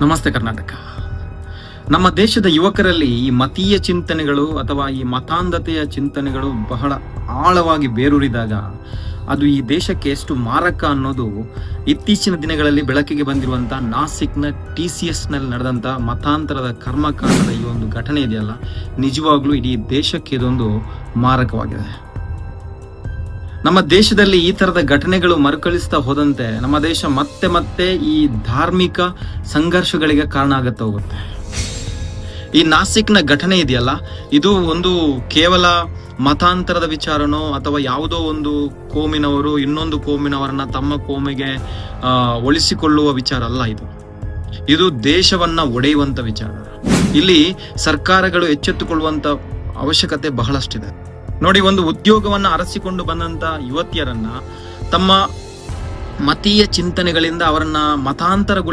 ನಮಸ್ತೆ ಕರ್ನಾಟಕ. ನಮ್ಮ ದೇಶದ ಯುವಕರಲ್ಲಿ ಈ ಮತೀಯ ಚಿಂತನೆಗಳು ಅಥವಾ ಈ ಮತಾಂಧತೆಯ ಚಿಂತನೆಗಳು ಬಹಳ ಆಳವಾಗಿ ಬೇರೂರಿದಾಗ ಅದು ಈ ದೇಶಕ್ಕೆ ಎಷ್ಟು ಮಾರಕ ಅನ್ನೋದು ಇತ್ತೀಚಿನ ದಿನಗಳಲ್ಲಿ ಬೆಳಕಿಗೆ ಬಂದಿರುವಂತಹ ನಾಸಿಕ್ನ TCS ನಲ್ಲಿ ನಡೆದಂತ ಮತಾಂತರದ ಕರ್ಮಕಾಂಡದ ಈ ಒಂದು ಘಟನೆ ಇದೆಯಲ್ಲ, ನಿಜವಾಗ್ಲೂ ಇಡೀ ದೇಶಕ್ಕೆ ಇದೊಂದು ಮಾರಕವಾಗಿದೆ. ನಮ್ಮ ದೇಶದಲ್ಲಿ ಈ ತರದ ಘಟನೆಗಳು ಮರುಕಳಿಸ್ತಾ ಹೋದಂತೆ ನಮ್ಮ ದೇಶ ಮತ್ತೆ ಮತ್ತೆ ಈ ಧಾರ್ಮಿಕ ಸಂಘರ್ಷಗಳಿಗೆ ಕಾರಣ ಆಗತ್ತಾ ಹೋಗುತ್ತೆ. ಈ ನಾಸಿಕ್ನ ಘಟನೆ ಇದೆಯಲ್ಲ, ಇದು ಒಂದು ಕೇವಲ ಮತಾಂತರದ ವಿಚಾರನೋ ಅಥವಾ ಯಾವುದೋ ಒಂದು ಕೋಮಿನವರು ಇನ್ನೊಂದು ಕೋಮಿನವರನ್ನ ತಮ್ಮ ಕೋಮಿಗೆ ಒಲಿಸಿಕೊಳ್ಳುವ ವಿಚಾರ ಅಲ್ಲ. ಇದು ದೇಶವನ್ನ ಒಡೆಯುವಂತ ವಿಚಾರ. ಇಲ್ಲಿ ಸರ್ಕಾರಗಳು ಎಚ್ಚೆತ್ತುಕೊಳ್ಳುವಂತ ಅವಶ್ಯಕತೆ ಬಹಳಷ್ಟಿದೆ. ನೋಡಿ, ಒಂದು ಉದ್ಯೋಗವನ್ನ ಅರಸಿಕೊಂಡು ಬಂದಂತ ಯುವತಿಯರನ್ನ ತಮ್ಮ ಮತೀಯ ಚಿಂತನೆಗಳಿಂದ ಅವರನ್ನ ಮತಾಂತರಗೊಳಿಸಿ